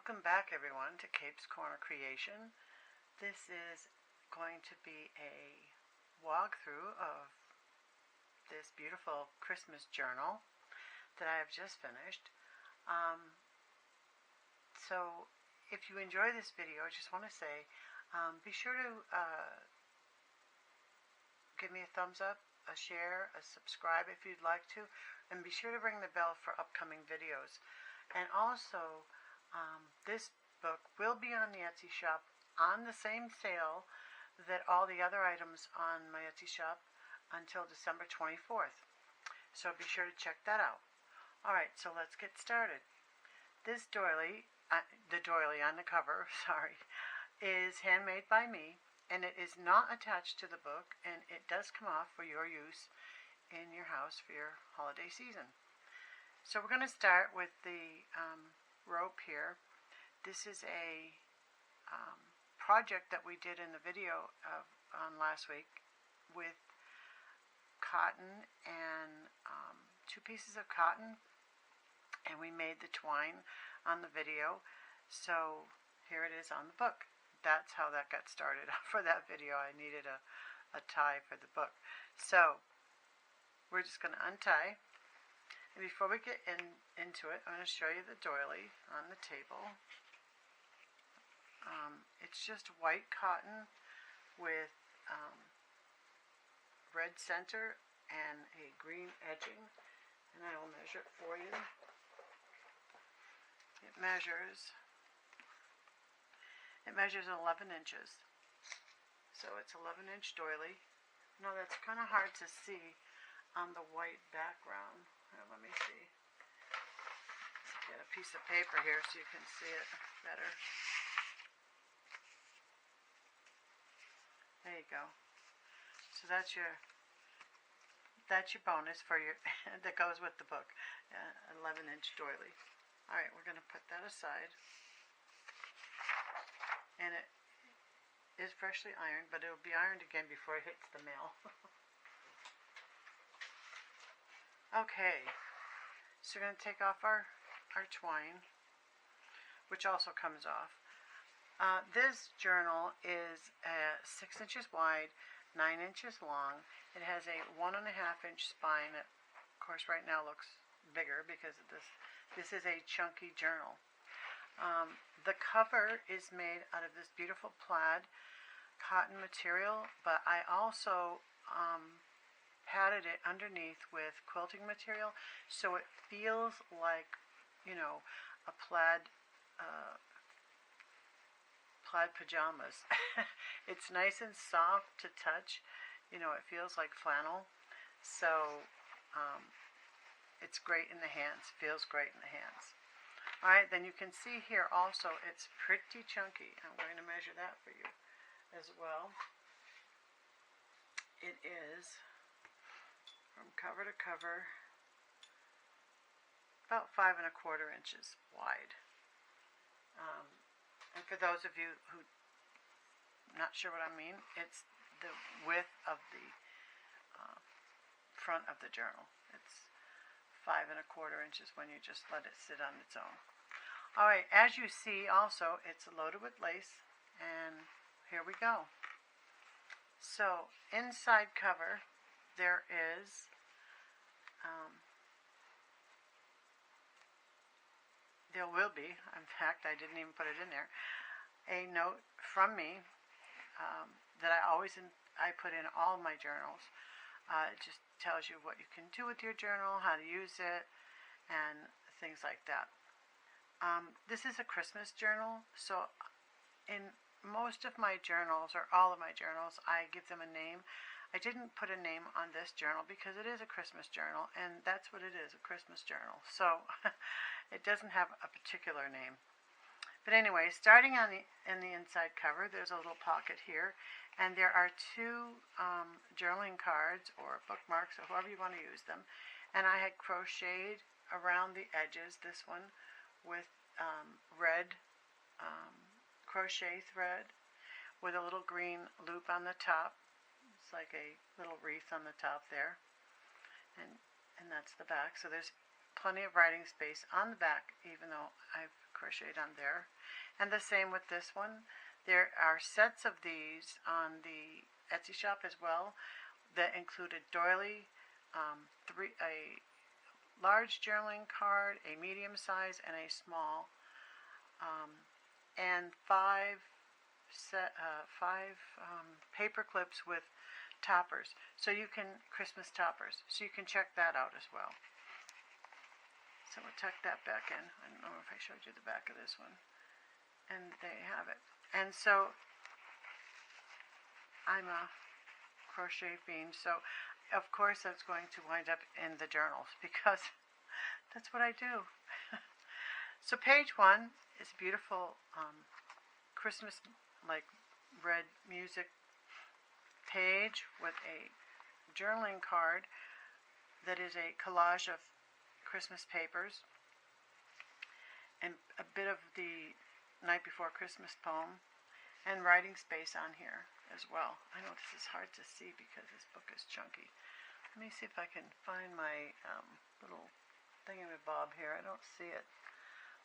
Welcome back everyone to Capes Corner Creation. This is going to be a walkthrough of this beautiful Christmas journal that I have just finished. So if you enjoy this video, I just want to say be sure to give me a thumbs up, a share, a subscribe if you'd like to, and be sure to ring the bell for upcoming videos. And also, this book will be on the Etsy shop on the same sale that all the other items on my Etsy shop until December 24th. So be sure to check that out. Alright, so let's get started. This doily, the doily on the cover, is handmade by me, and it is not attached to the book, and it does come off for your use in your house for your holiday season. So we're going to start with the rope here. This is a project that we did in the video on last week with cotton and 2 pieces of cotton, and we made the twine on the video. So here it is on the book. That's how that got started. For that video I needed a tie for the book. So we're just going to untie. And before we get into it, I'm going to show you the doily on the table. It's just white cotton with red center and a green edging. And I will measure it for you. It measures 11 inches. So it's 11-inch doily. Now that's kind of hard to see on the white background. Let me see. Let's get a piece of paper here so you can see it better. There you go. So that's your bonus for your that goes with the book. 11-inch doily. All right, we're going to put that aside. And it is freshly ironed, but it will be ironed again before it hits the mail. Okay, so we're going to take off our twine, which also comes off. This journal is 6 inches wide, 9 inches long. It has a 1.5-inch spine that, of course, right now looks bigger because of this. This is a chunky journal. The cover is made out of this beautiful plaid cotton material, but I also padded it underneath with quilting material, so it feels like, you know, a plaid pajamas. It's nice and soft to touch. You know, it feels like flannel. So it's great in the hands. Feels great in the hands. Alright, then you can see here also it's pretty chunky. I'm going to measure that for you as well. It is, from cover to cover, about 5 1/4 inches wide. And for those of you who are not sure what I mean, it's the width of the front of the journal. It's 5 1/4 inches when you just let it sit on its own. Alright, as you see also, it's loaded with lace, and here we go. So, inside cover, there is there will be, in fact I didn't even put it in there, a note from me that I put in all my journals. It just tells you what you can do with your journal, how to use it, and things like that. This is a Christmas journal, so in most of my journals, or all of my journals, I give them a name. I didn't put a name on this journal because it is a Christmas journal, and that's what it is, a Christmas journal. So it doesn't have a particular name. But anyway, starting in the inside cover, there's a little pocket here, and there are 2 journaling cards or bookmarks, or however you want to use them. And I had crocheted around the edges, this one with red crochet thread with a little green loop on the top. It's like a little wreath on the top there, and that's the back. So there's plenty of writing space on the back, even though I've crocheted on there. And the same with this one. There are sets of these on the Etsy shop as well that include a doily, a large journaling card, a medium size, and a small, and five paper clips with toppers. So you can, Christmas toppers. So you can check that out as well. So we'll tuck that back in. I don't know if I showed you the back of this one. And there you have it. And so I'm a crochet fiend, so of course that's going to wind up in the journals because that's what I do. So page 1 is a beautiful Christmas like red music page with a journaling card that is a collage of Christmas papers and a bit of the Night Before Christmas poem and writing space on here as well. I know this is hard to see because this book is chunky. Let me see if I can find my little thingamabob here. I don't see it.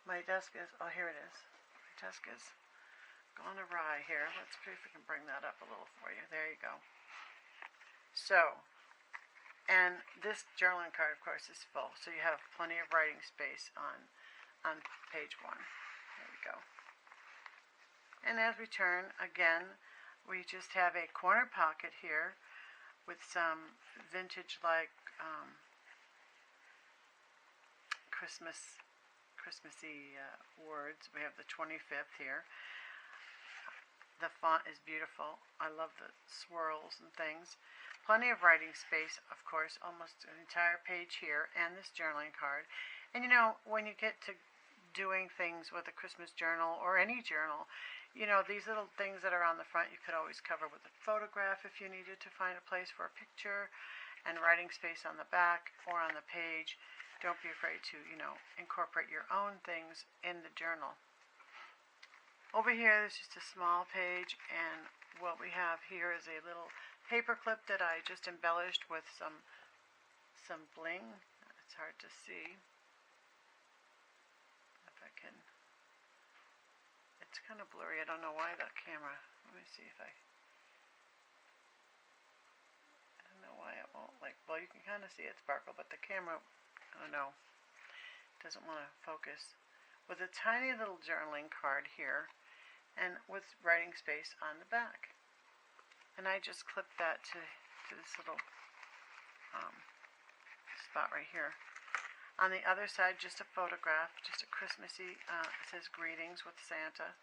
My desk is, oh, here it is. My desk is gone awry here. Let's see if we can bring that up a little for you. There you go. So, and this journaling card, of course, is full. So you have plenty of writing space on page 1. There we go. And as we turn, again, we just have a corner pocket here with some vintage-like Christmassy words. We have the 25th here. The font is beautiful. I love the swirls and things. Plenty of writing space, of course, almost an entire page here, and this journaling card. And you know, when you get to doing things with a Christmas journal or any journal, you know, these little things that are on the front you could always cover with a photograph if you needed to find a place for a picture, and writing space on the back or on the page. Don't be afraid to, you know, incorporate your own things in the journal. Over here is just a small page, and what we have here is a little paper clip that I just embellished with some bling. It's hard to see. If I can. It's kind of blurry. I don't know why that camera. Let me see if I don't know why it won't, like, well, you can kind of see it sparkle, but the camera, I don't know, doesn't want to focus. With a tiny little journaling card here, and with writing space on the back. And I just clipped that to this little spot right here. On the other side, just a photograph, just a Christmassy, it says greetings with Santa.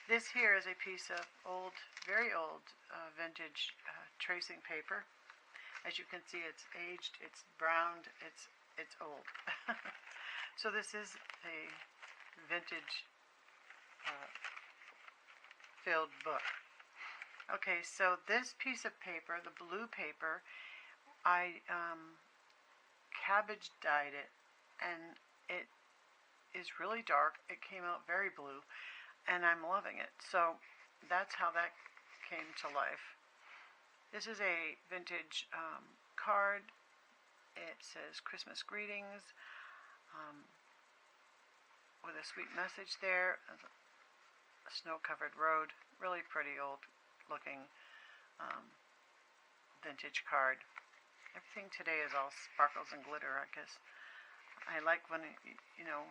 This here is a piece of old, very old, vintage tracing paper. As you can see, it's aged, it's browned, it's old. So this is a vintage filled book. Okay, so this piece of paper, the blue paper, I cabbage dyed it, and it is really dark. It came out very blue, and I'm loving it. So that's how that came to life. This is a vintage card. It says Christmas greetings with a sweet message there. A snow-covered road. Really pretty old looking vintage card. Everything today is all sparkles and glitter, I guess. I like when, you know,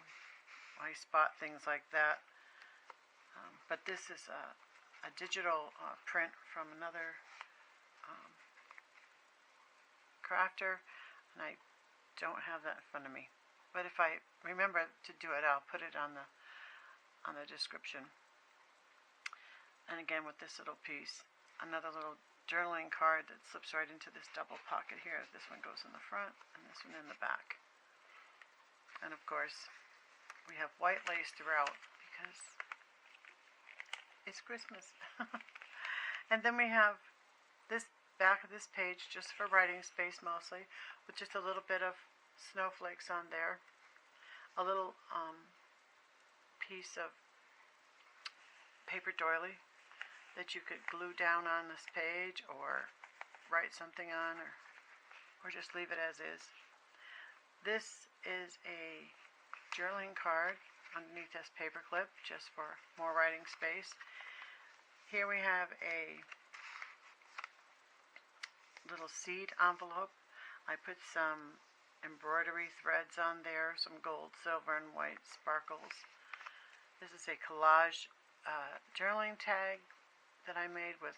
I spot things like that. But this is a digital print from another crafter, and I don't have that in front of me. But if I remember to do it, I'll put it on the description. And again, with this little piece, another little journaling card that slips right into this double pocket here. This one goes in the front and this one in the back. And of course, we have white lace throughout because it's Christmas. And then we have this back of this page just for writing space mostly, with just a little bit of snowflakes on there. A little piece of paper doily that you could glue down on this page or write something on, or just leave it as is. This is a journaling card underneath this paper clip just for more writing space. Here we have a little seed envelope. I put some embroidery threads on there, some gold, silver, and white sparkles. This is a collage journaling tag that I made with,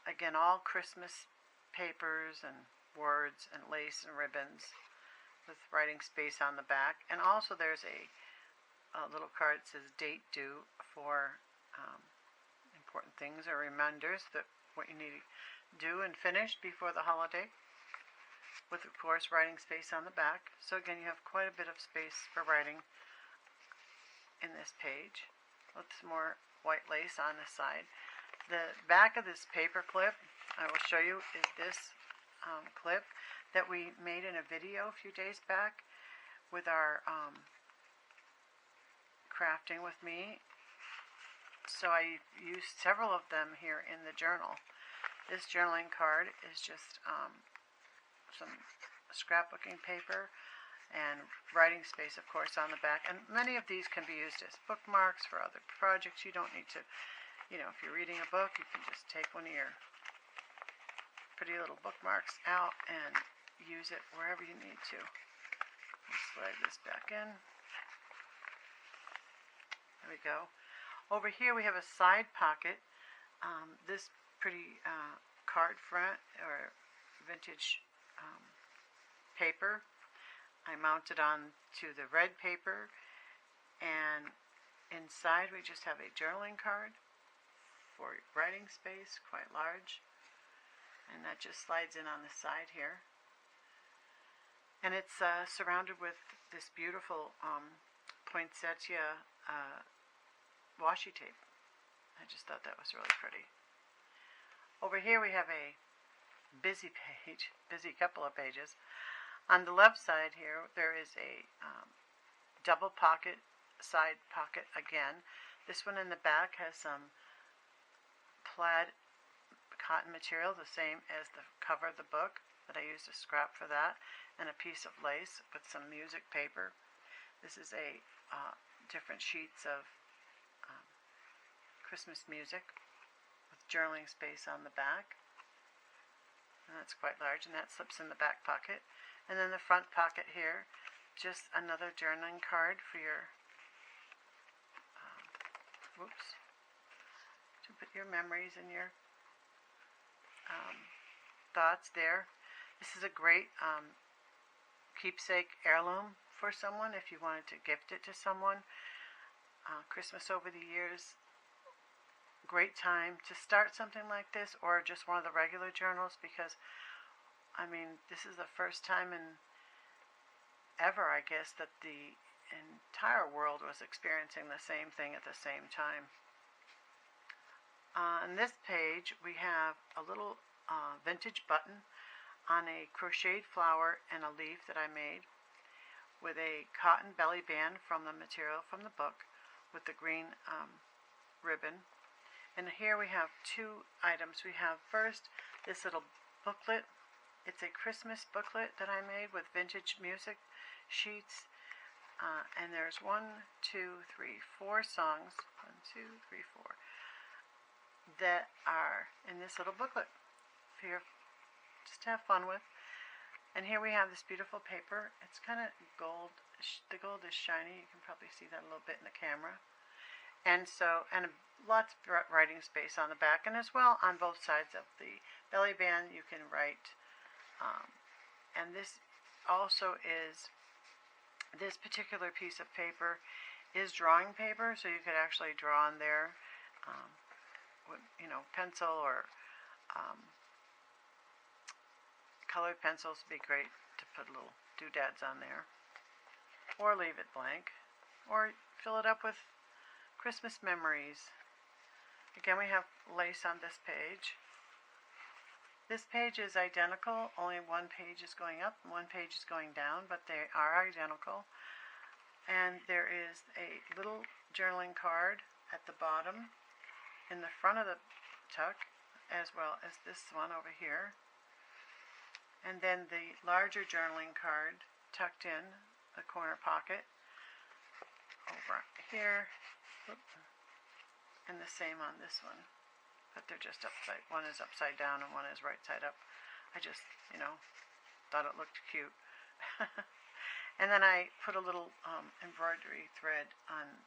again, all Christmas papers and words and lace and ribbons with writing space on the back. And also there's a little card that says date due for important things or reminders that what you need to do and finish before the holiday, with of course writing space on the back. So again, you have quite a bit of space for writing in this page with some more white lace on the side. The back of this paper clip I will show you is this clip that we made in a video a few days back with our crafting with me. So I used several of them here in the journal. This journaling card is just some scrapbooking paper and writing space, of course, on the back. And many of these can be used as bookmarks for other projects. You don't need to, if you're reading a book, you can just take one of your pretty little bookmarks out and use it wherever you need to. I'll slide this back in. There we go. Over here we have a side pocket. This pretty card front or vintage paper I mounted on to the red paper, and inside we just have a journaling card for writing space, quite large, and that just slides in on the side here. And it's surrounded with this beautiful poinsettia washi tape. I just thought that was really pretty. Over here we have a busy page, busy couple of pages. On the left side here there is a double pocket, side pocket again. This one in the back has some plaid cotton material, the same as the cover of the book, that I used a scrap for that, and a piece of lace with some music paper. This is a different sheets of Christmas music with journaling space on the back, and that's quite large, and that slips in the back pocket. And then the front pocket here, just another journaling card for your to put your memories and your thoughts there. This is a great keepsake heirloom for someone if you wanted to gift it to someone. Christmas over the years, great time to start something like this, or just one of the regular journals, because I mean, this is the first time in ever, I guess, that the entire world was experiencing the same thing at the same time. On this page, we have a little vintage button on a crocheted flower and a leaf that I made with a cotton belly band from the material from the book with the green ribbon. And here we have two items. We have first this little booklet. It's a Christmas booklet that I made with vintage music sheets, and there's 4 songs, 1, 2, 3, 4, that are in this little booklet for you just to have fun with. And here we have this beautiful paper. It's kind of gold. The gold is shiny. You can probably see that a little bit in the camera. And lots of writing space on the back, and as well on both sides of the belly band you can write. And this also is, this particular piece of paper is drawing paper, so you could actually draw on there with, pencil or colored pencils would be great to put little doodads on there, or leave it blank, or fill it up with Christmas memories. Again, we have lace on this page. This page is identical, only one page is going up and one page is going down, but they are identical. And there is a little journaling card at the bottom in the front of the tuck, as well as this one over here. And then the larger journaling card tucked in the corner pocket over here. And the same on this one, but they're just upside, one is upside down and one is right side up. I just, thought it looked cute. And then I put a little embroidery thread on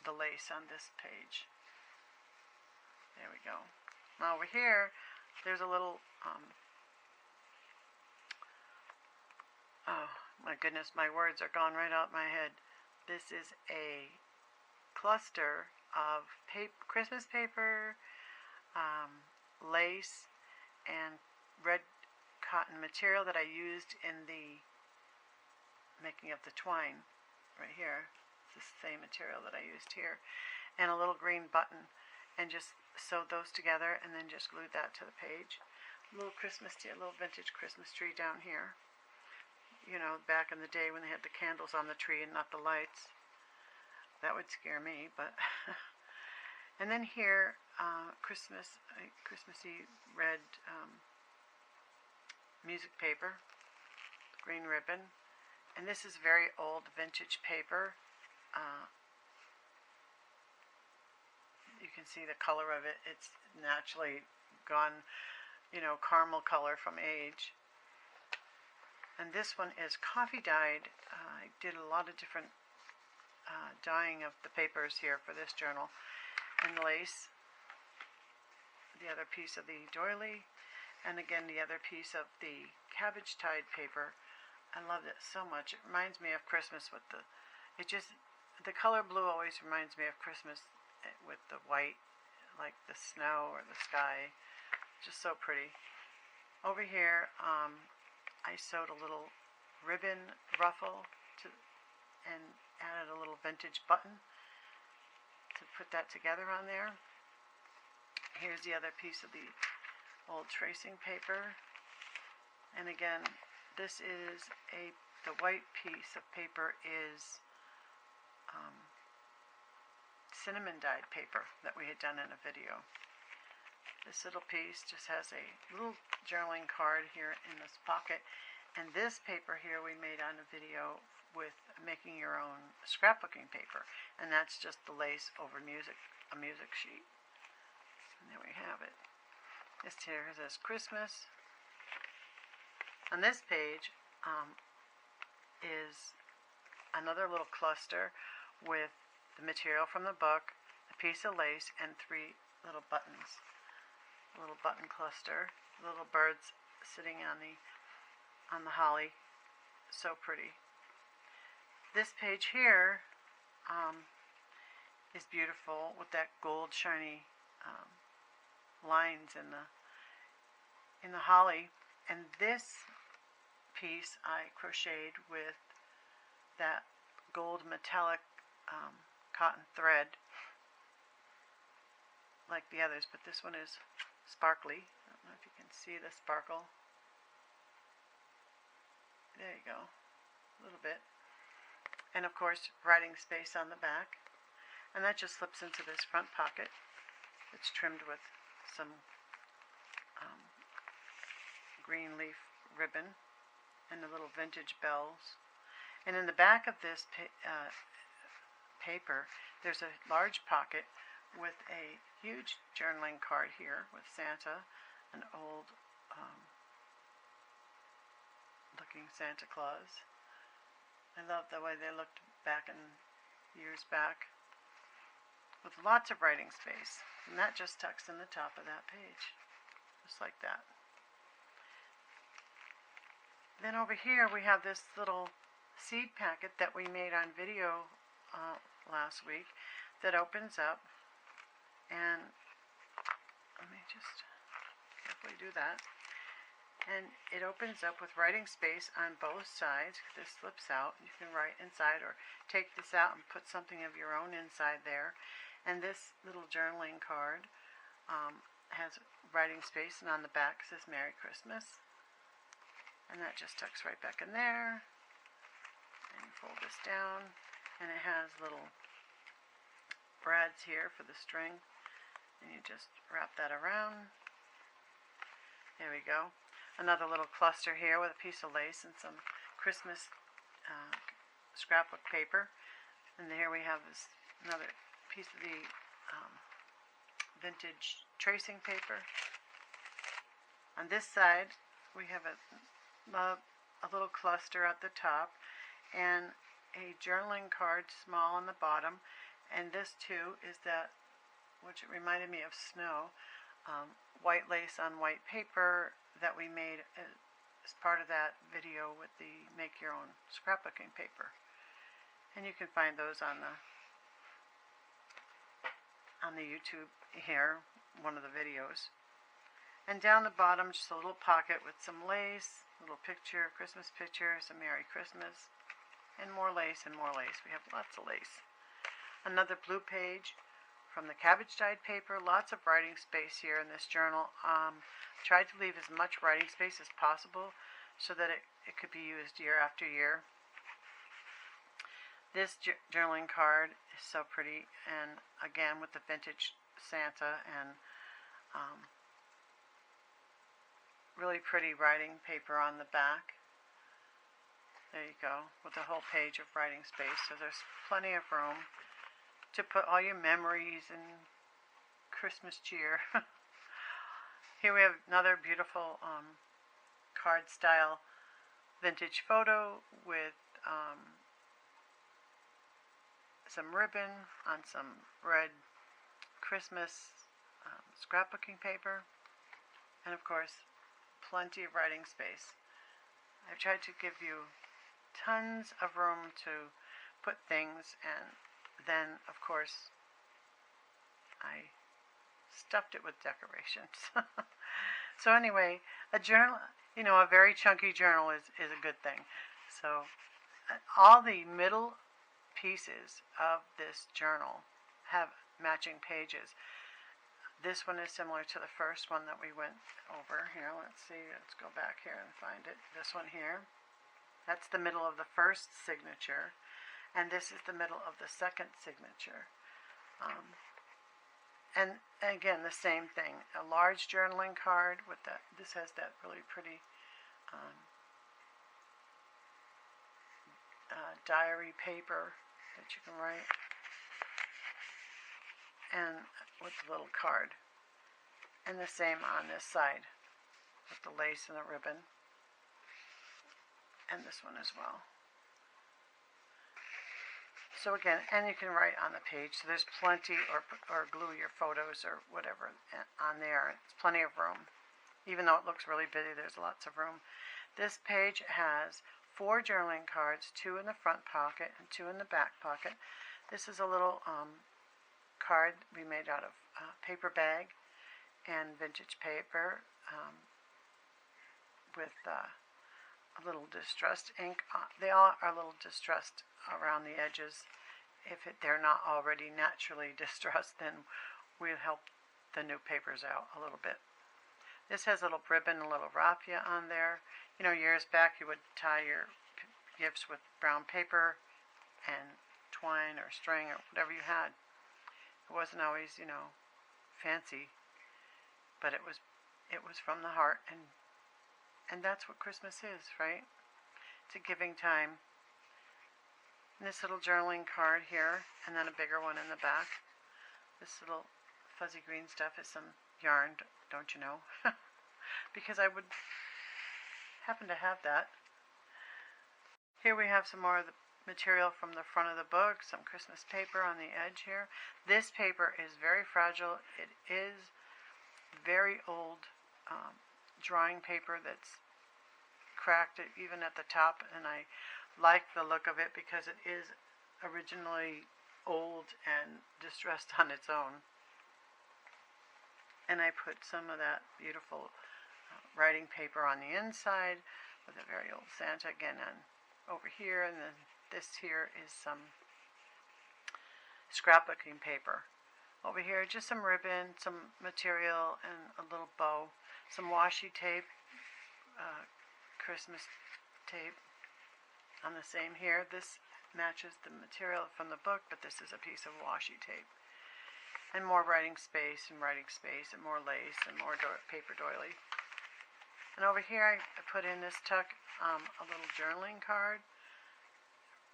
the lace on this page. There we go. Now over here, there's a little, oh my goodness, my words are gone right out my head. This is a cluster of Christmas paper, lace, and red cotton material that I used in the making of the twine right here. It's the same material that I used here, and a little green button, and just sewed those together and then just glued that to the page. A little Christmas tree, a little vintage Christmas tree down here. Back in the day when they had the candles on the tree and not the lights. That would scare me, but and then here, Christmassy red music paper, green ribbon, and this is very old vintage paper. You can see the color of it. It's naturally gone, caramel color from age. And this one is coffee dyed. I did a lot of different dyeing of the papers here for this journal. And lace, the other piece of the doily, and again the other piece of the cabbage dyed paper. I love it so much. It reminds me of Christmas with the color blue always reminds me of Christmas with the white, like the snow or the sky. Just so pretty. Over here, I sewed a little ribbon ruffle and added a little vintage button to put that together on there. Here's the other piece of the old tracing paper. And again, this is the white piece of paper is cinnamon dyed paper that we had done in a video. This little piece just has a little journaling card here in this pocket. And this paper here we made on a video with making your own scrapbooking paper. And that's just the lace over a music sheet. And there we have it. This here says Christmas. On this page is another little cluster with the material from the book, a piece of lace, and 3 little buttons. A little button cluster, little birds sitting on the holly. So pretty. This page here is beautiful with that gold shiny lines in the holly. And this piece I crocheted with that gold metallic cotton thread like the others, but this one is sparkly. I don't know if you can see the sparkle. There you go, a little bit. And of course, writing space on the back. And that just slips into this front pocket. It's trimmed with some green leaf ribbon and the little vintage bells. And in the back of this paper, there's a large pocket with a huge journaling card here with Santa, an old looking Santa Claus. I love the way they looked back in years back, with lots of writing space. And that just tucks in the top of that page, just like that. Then over here we have this little seed packet that we made on video last week that opens up, and let me just carefully do that. And it opens up with writing space on both sides. This slips out. You can write inside or take this out and put something of your own inside there. And this little journaling card has writing space, and on the back says Merry Christmas. And that just tucks right back in there. And you fold this down, and it has little brads here for the string. And you just wrap that around. There we go. Another little cluster here with a piece of lace and some Christmas scrapbook paper. And here we have this another piece of the vintage tracing paper. On this side we have a little cluster at the top and a journaling card small on the bottom, and this too is that, which reminded me of snow, white lace on white paper that we made as part of that video with the make your own scrapbooking paper. And you can find those on the YouTube here, one of the videos. And down the bottom, just a little pocket with some lace, a little picture, Christmas picture, some Merry Christmas, and more lace and more lace. We have lots of lace. Another blue page from the cabbage dyed paper. Lots of writing space here in this journal. Tried to leave as much writing space as possible so that it could be used year after year. This journaling card is so pretty, and again with the vintage Santa and really pretty writing paper on the back. There you go, with a whole page of writing space, so there's plenty of room to put all your memories and Christmas cheer. Here we have another beautiful card style vintage photo with some ribbon on some red Christmas scrapbooking paper, and of course plenty of writing space. I've tried to give you tons of room to put things, and then of course I stuffed it with decorations. So anyway, a journal, you know, a very chunky journal is a good thing. So all the middle pieces of this journal have matching pages. This one is similar to the first one that we went over. Here, let's see, let's go back here and find it. This one here, that's the middle of the first signature, and this is the middle of the second signature. And again, the same thing, a large journaling card with that. This has that really pretty diary paper that you can write, and with the little card. And the same on this side with the lace and the ribbon, and this one as well. So again, and you can write on the page, so there's plenty, or glue your photos or whatever on there. It's plenty of room. Even though it looks really busy, there's lots of room. This page has 4 journaling cards, 2 in the front pocket and 2 in the back pocket. This is a little card we made out of paper bag and vintage paper with a little distressed ink. They all are a little distressed around the edges. If they're not already naturally distressed, then we'll help the new papers out a little bit. This has a little ribbon, a little raffia on there. You know, years back you would tie your gifts with brown paper and twine or string or whatever you had. It wasn't always, you know, fancy, but it was from the heart, and that's what Christmas is, right? It's a giving time. And this little journaling card here, and then a bigger one in the back. This little fuzzy green stuff is some yarn, don't you know? Because I would happen to have that. Here we have some more of the material from the front of the book, some Christmas paper on the edge here. This paper is very fragile. It is very old drawing paper that's cracked even at the top, and I like the look of it because it is originally old and distressed on its own. And I put some of that beautiful writing paper on the inside with a very old Santa again on over here, and then this here is some scrapbooking paper. Over here, just some ribbon, some material, and a little bow, some washi tape, Christmas tape on the same here. This matches the material from the book, but this is a piece of washi tape. And more writing space, and more lace, and more paper doily. And over here I put in this tuck a little journaling card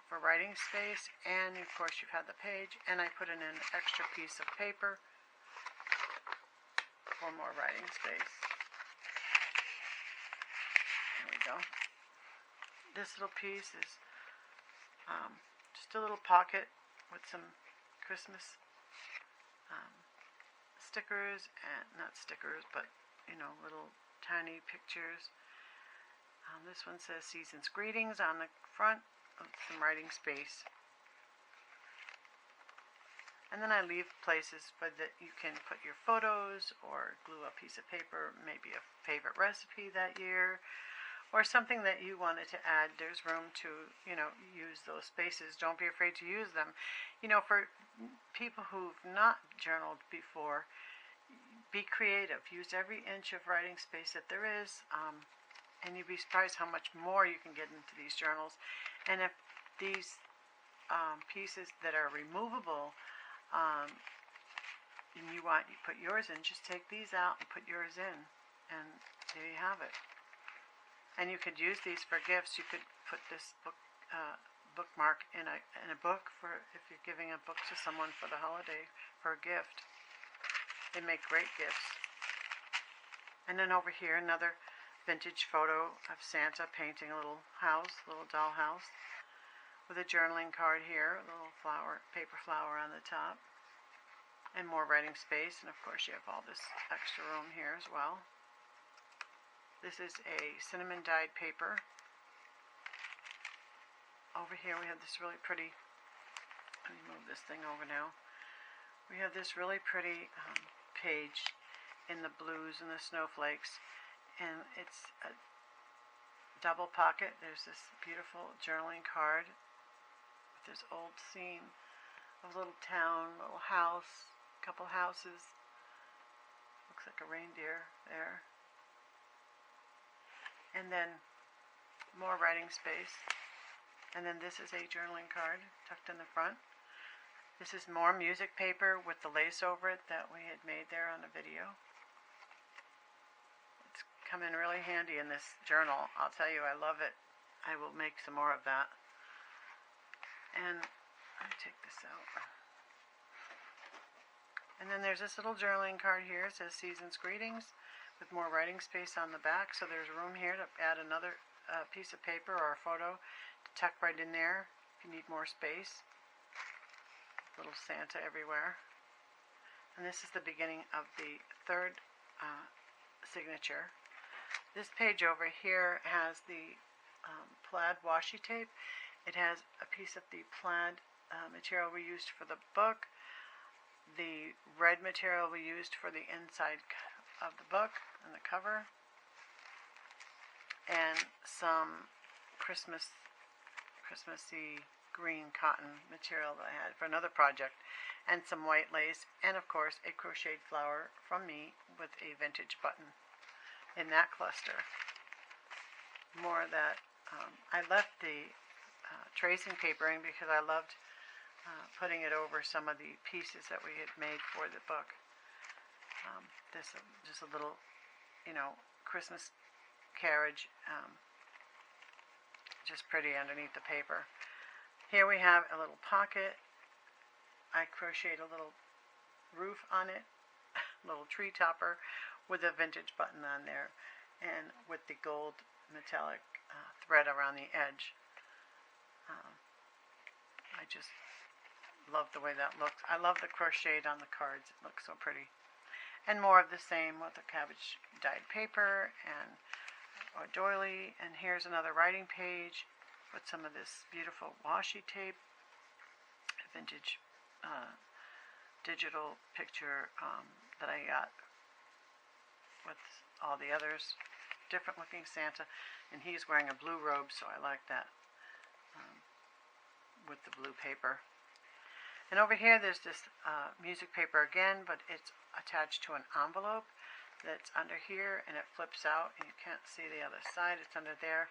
for writing space, and of course you've had the page, and I put in an extra piece of paper for more writing space. There we go. This little piece is just a little pocket with some Christmas stickers, and not stickers, but you know, little tiny pictures. This one says Season's Greetings on the front, with some writing space. And then I leave places that you can put your photos, or glue a piece of paper, maybe a favorite recipe that year, or something that you wanted to add. There's room to, you know, use those spaces. Don't be afraid to use them. You know, for people who've not journaled before, be creative. Use every inch of writing space that there is, and you'd be surprised how much more you can get into these journals. And if these pieces that are removable, and you put yours in, just take these out and put yours in, and there you have it. And you could use these for gifts. You could put this bookmark in a book, for if you're giving a book to someone for the holiday, for a gift. They make great gifts. And then over here, another vintage photo of Santa painting a little house, a little doll house, with a journaling card here, a little flower, paper flower on the top, and more writing space. And of course you have all this extra room here as well. This is a cinnamon dyed paper. Over here we have this really pretty, let me move this thing over now. We have this really pretty page in the blues and the snowflakes, and it's a double pocket. There's this beautiful journaling card with this old scene of a little town, little house, couple houses. Looks like a reindeer there. And then more writing space. And then this is a journaling card tucked in the front. This is more music paper with the lace over it that we had made there on the video. It's come in really handy in this journal. I'll tell you, I love it. I will make some more of that. And let me take this out. And then there's this little journaling card here. It says Season's Greetings, with more writing space on the back. So there's room here to add another piece of paper or a photo to tuck right in there if you need more space. Little Santa everywhere. And this is the beginning of the third signature. This page over here has the plaid washi tape. It has a piece of the plaid material we used for the book, the red material we used for the inside of the book and the cover, and some Christmassy green cotton material that I had for another project, and some white lace, and of course a crocheted flower from me with a vintage button in that cluster. More of that. I left the tracing paper in because I loved putting it over some of the pieces that we had made for the book. This just a little, you know, Christmas carriage, just pretty underneath the paper. Here we have a little pocket. I crocheted a little roof on it, a little tree topper with a vintage button on there, and with the gold metallic thread around the edge. I just love the way that looks. I love the crochet on the cards. It looks so pretty. And more of the same with the cabbage dyed paper and a doily. And here's another writing page with some of this beautiful washi tape, vintage digital picture that I got with all the others. Different looking Santa, and he's wearing a blue robe, so I like that with the blue paper. And over here there's this music paper again, but it's attached to an envelope that's under here, and it flips out and you can't see the other side. It's under there,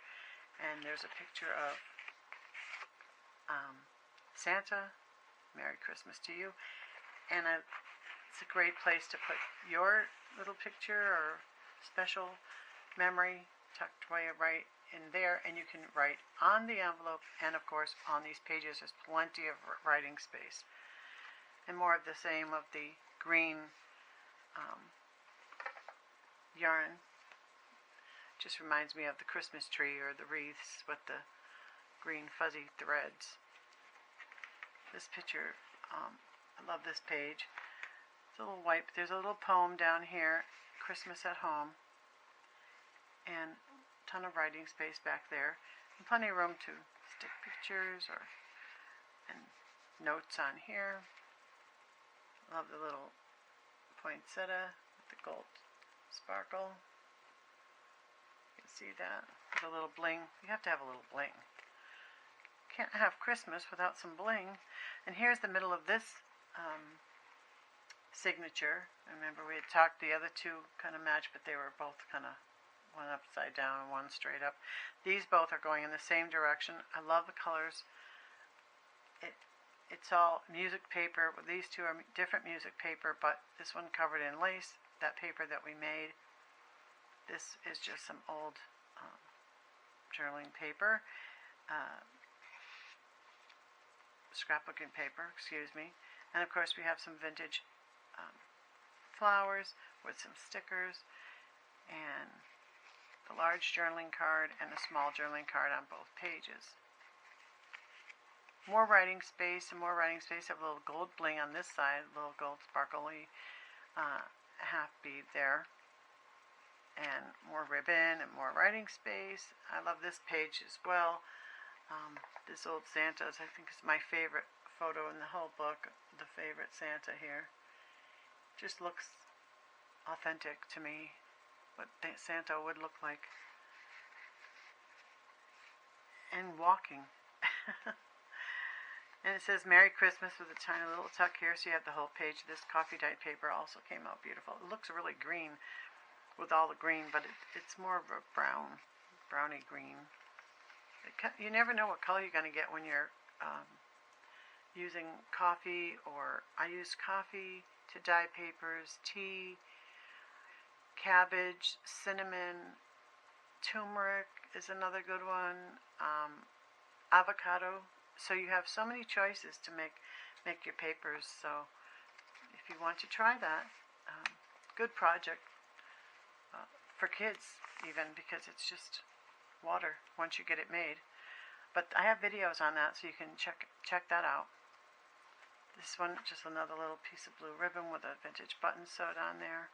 and there's a picture of Santa. Merry Christmas to you. And it's a great place to put your little picture or special memory tucked way right in there, and you can write on the envelope, and of course on these pages there's plenty of writing space. And more of the same of the green yarn. Just reminds me of the Christmas tree or the wreaths with the green fuzzy threads. This picture, I love this page. It's a little white. There's a little poem down here, Christmas at Home, and a ton of writing space back there, and plenty of room to stick pictures and notes on here. Love the little poinsettia with the gold sparkle. You can see that with a little bling. You have to have a little bling. Can't have Christmas without some bling. And here's the middle of this signature. Remember we had talked the other two kind of match, but they were both kind of one upside down and one straight up. These both are going in the same direction. I love the colors. It's all music paper. These two are different music paper, but this one covered in lace, that paper that we made. This is just some old journaling paper, scrapbooking paper, excuse me. And of course we have some vintage flowers with some stickers, and the large journaling card and a small journaling card on both pages. More writing space and more writing space. I have a little gold bling on this side, a little gold sparkly half bead there, and more ribbon and more writing space. I love this page as well. This old Santa's, I think, is my favorite photo in the whole book. The favorite Santa here. Just looks authentic to me, what Santa would look like. And walking. And it says Merry Christmas with a tiny little tuck here, so you have the whole page. This coffee dyed paper also came out beautiful. It looks really green with all the green, but it's more of a browny green. You never know what color you're going to get when you're using coffee, or I use coffee to dye papers, tea, cabbage, cinnamon, turmeric is another good one, avocado. So you have so many choices to make your papers. So if you want to try that, good project for kids even, because it's just water once you get it made. But I have videos on that, so you can check that out. This one, just another little piece of blue ribbon with a vintage button sewed on there.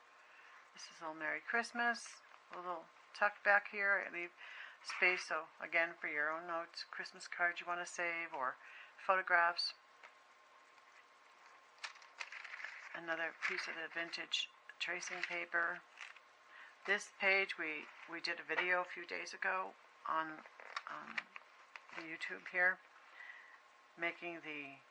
This is a little Merry Christmas, a little tuck back here. I leave space, so again, for your own notes, Christmas cards you want to save, or photographs. Another piece of the vintage tracing paper. This page we did a video a few days ago on the YouTube here, making the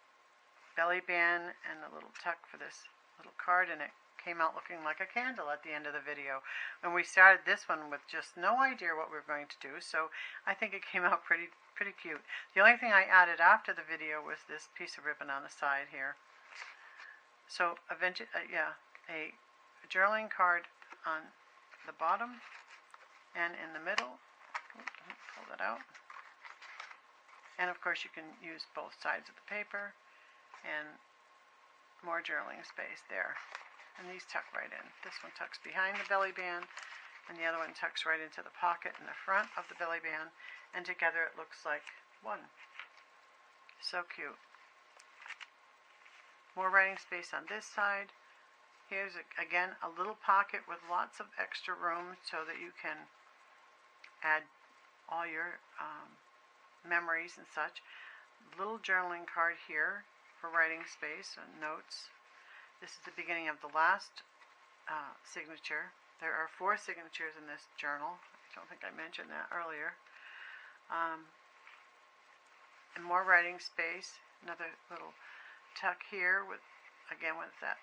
belly band and a little tuck for this little card, and it came out looking like a candle at the end of the video. And we started this one with just no idea what we were going to do, so I think it came out pretty cute. The only thing I added after the video was this piece of ribbon on the side here. So a vintage, a journaling card on the bottom and in the middle. Pull that out. And of course you can use both sides of the paper, and more journaling space there. And these tuck right in. This one tucks behind the belly band, and the other one tucks right into the pocket in the front of the belly band, and together it looks like one. So cute. More writing space on this side. Here's again a little pocket with lots of extra room so that you can add all your memories and such. Little journaling card here for writing space and notes. This is the beginning of the last signature. There are 4 signatures in this journal. I don't think I mentioned that earlier. And more writing space. Another little tuck here with that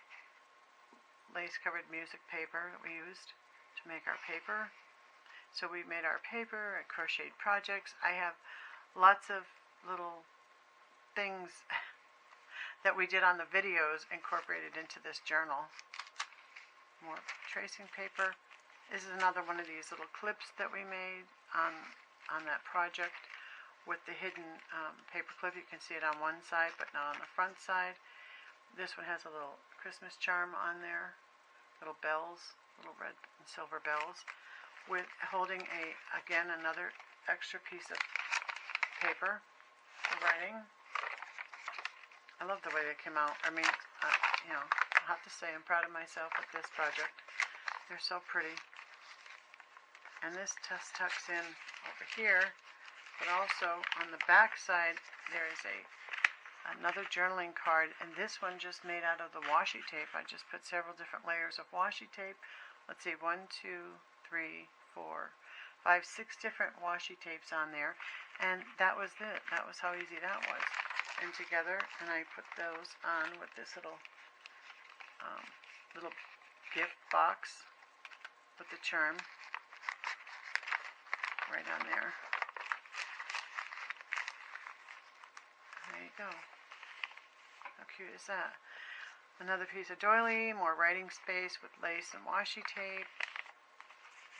lace-covered music paper that we used to make our paper. So we made our paper and crocheted projects. I have lots of little things that we did on the videos incorporated into this journal. More tracing paper. This is another one of these little clips that we made on on that project with the hidden paper clip. You can see it on one side but not on the front side. This one has a little Christmas charm on there, little bells, little red and silver bells, with holding again another extra piece of paper for writing. I love the way they came out. I mean, you know, I have to say I'm proud of myself with this project. They're so pretty. And this just tucks in over here, but also on the back side there is another journaling card, and this one just made out of the washi tape. I just put several different layers of washi tape. Let's see, 1, 2, 3, 4, 5, 6 different washi tapes on there, and that was it. That was how easy that was. And together, and I put those on with this little gift box with the charm right on there. There you go. How cute is that? Another piece of doily, more writing space with lace and washi tape,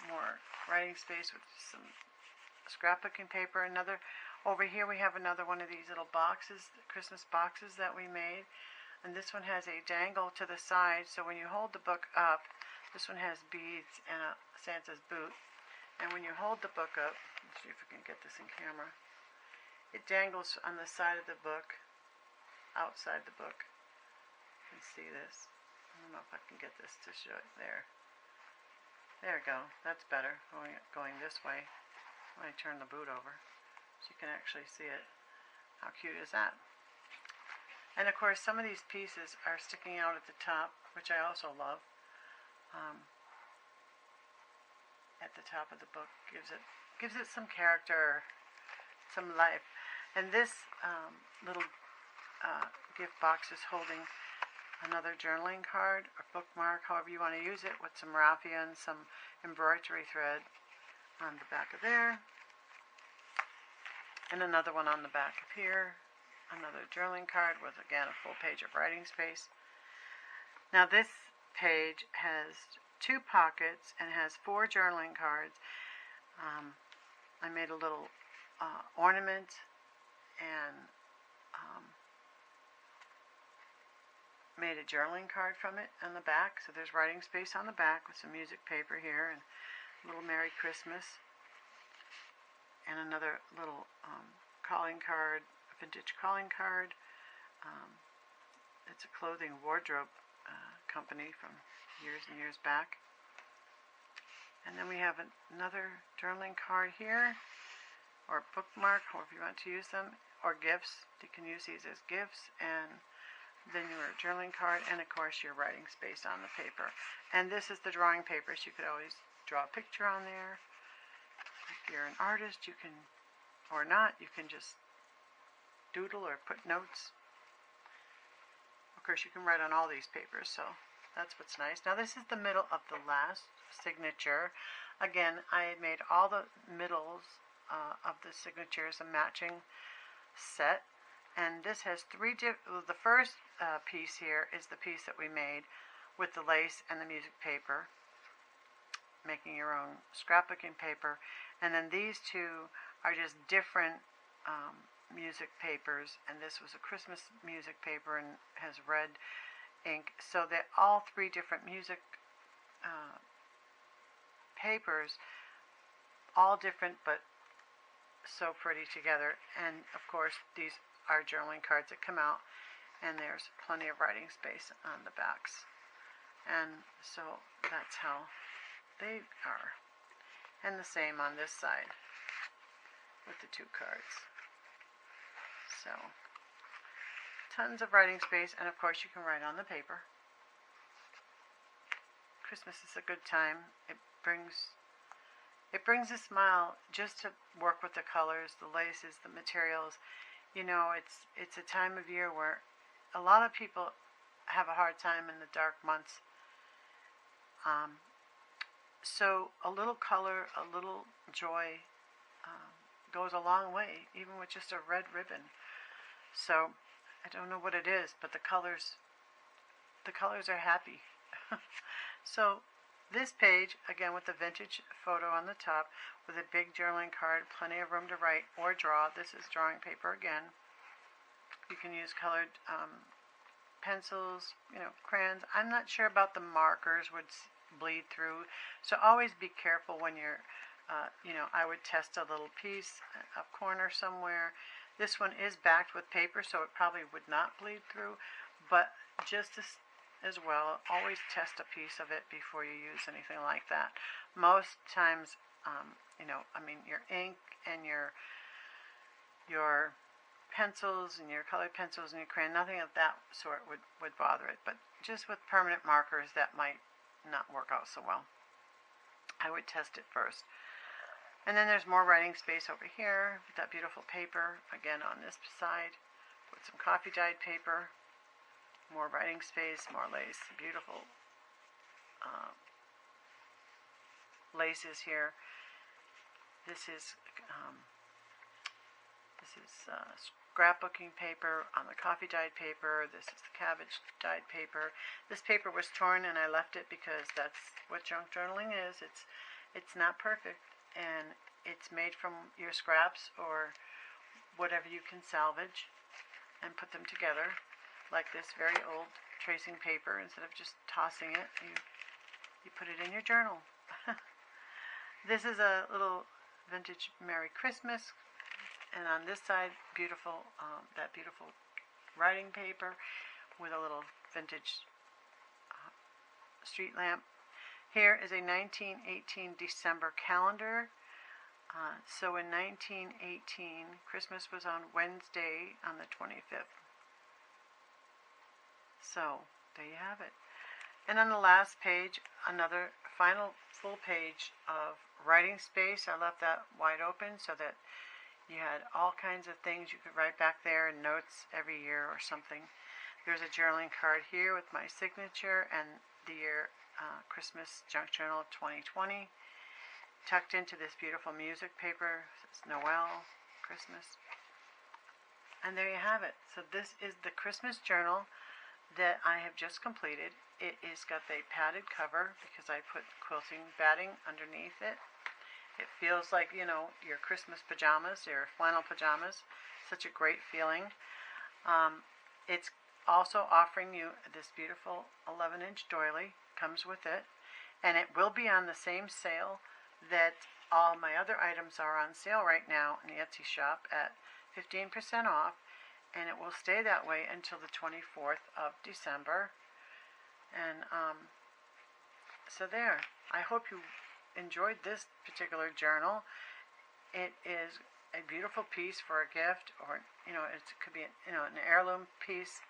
more writing space with some scrapbooking paper. Another, over here we have another one of these little boxes, Christmas boxes that we made. And this one has a dangle to the side, so when you hold the book up, this one has beads and a Santa's boot. And when you hold the book up, let's see if we can get this in camera, it dangles on the side of the book, outside the book. You can see this. I don't know if I can get this to show it there. There we go. That's better. Going this way. When I turn the boot over, so you can actually see it. How cute is that? And of course, some of these pieces are sticking out at the top, which I also love. At the top of the book gives it some character, some life. And this little gift box is holding another journaling card or bookmark, however you want to use it, with some raffia and some embroidery thread on the back of there, and another one on the back of here, another journaling card with again a full page of writing space. Now this page has 2 pockets and has 4 journaling cards. I made a little ornament and made a journaling card from it on the back. So there's writing space on the back with some music paper here and a little Merry Christmas, and another little calling card, a vintage calling card. It's a clothing wardrobe company from years and years back. And then we have another journaling card here, or bookmark, however you want to use them, or gifts. You can use these as gifts, and then your journaling card, and of course your writing space on the paper. And this is the drawing paper, so you could always draw a picture on there. If you're an artist, you can, or not, you can just doodle or put notes. Of course, you can write on all these papers, so that's what's nice. Now this is the middle of the last signature. Again, I made all the middles of the signatures a matching set. And this has 3 the first piece here is the piece that we made with the lace and the music paper, making your own scrapbooking paper. And then these 2 are just different music papers, and this was a Christmas music paper and has red ink. So they're all 3 different music papers, all different but so pretty together. And of course these are journaling cards that come out, and there's plenty of writing space on the backs. And so that's how they are. And the same on this side with the 2 cards. So tons of writing space, and of course you can write on the paper. Christmas is a good time. It brings a smile just to work with the colors, the laces, the materials. You know, it's a time of year where a lot of people have a hard time in the dark months. So a little color, a little joy goes a long way, even with just a red ribbon. So I don't know what it is, but the colors are happy. So This page, again with the vintage photo on the top, with a big journaling card, plenty of room to write or draw. This is drawing paper again. You can use colored pencils, crayons. I'm not sure about the markers would bleed through, so always be careful when you're, I would test a little piece, a corner somewhere. This one is backed with paper, so it probably would not bleed through, but just as well, always test a piece of it before you use anything like that. Most times, your ink and your pencils and your colored pencils and your crayon, nothing of that sort would bother it, but just with permanent markers that might not work out so well. I would test it first. And then there's more writing space over here with that beautiful paper, again on this side, with some coffee dyed paper, more writing space, more lace, beautiful laces here. This is scrapbooking paper on the coffee dyed paper. This is the cabbage dyed paper. This paper was torn and I left it because that's what junk journaling is. It's not perfect, and it's made from your scraps or whatever you can salvage and put them together, like this very old tracing paper. Instead of just tossing it, you put it in your journal. This is a little vintage Merry Christmas. And on this side, beautiful, that beautiful writing paper with a little vintage street lamp. Here is a 1918 December calendar. So in 1918, Christmas was on Wednesday on the 25th. So there you have it. And on the last page, another final full page of writing space. I left that wide open so that you had all kinds of things you could write back there and notes every year or something. There's a journaling card here with my signature and the year Christmas Junk Journal 2020. Tucked into this beautiful music paper. It's Noel, Christmas. And there you have it. So this is the Christmas journal that I have just completed. It is got a padded cover because I put quilting batting underneath it. It feels like, your Christmas pajamas, your flannel pajamas. Such a great feeling. It's also offering you this beautiful 11-inch doily. Comes with it. And it will be on the same sale that all my other items are on sale right now in the Etsy shop at 15% off. And it will stay that way until the 24th of December. And so there. I hope you enjoyed this particular journal. It is a beautiful piece for a gift, or it could be an heirloom piece.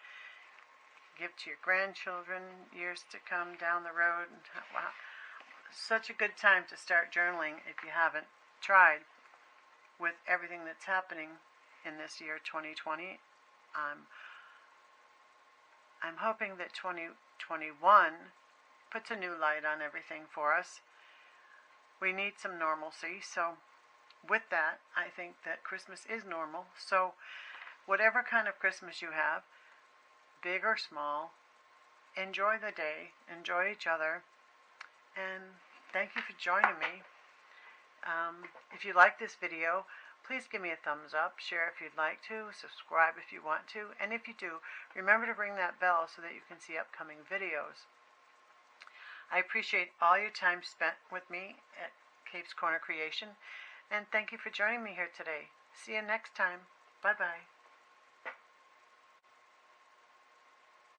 Give to your grandchildren years to come down the road. And wow, such a good time to start journaling if you haven't tried. With everything that's happening in this year 2020, I'm hoping that 2021 puts a new light on everything for us. We need some normalcy, so with that, I think that Christmas is normal. So whatever kind of Christmas you have, big or small, enjoy the day, enjoy each other, and thank you for joining me. If you like this video, please give me a thumbs up, share if you'd like to, subscribe if you want to, and if you do, remember to ring that bell so that you can see upcoming videos. I appreciate all your time spent with me at CapesCornerCreations, and thank you for joining me here today. See you next time. Bye-bye.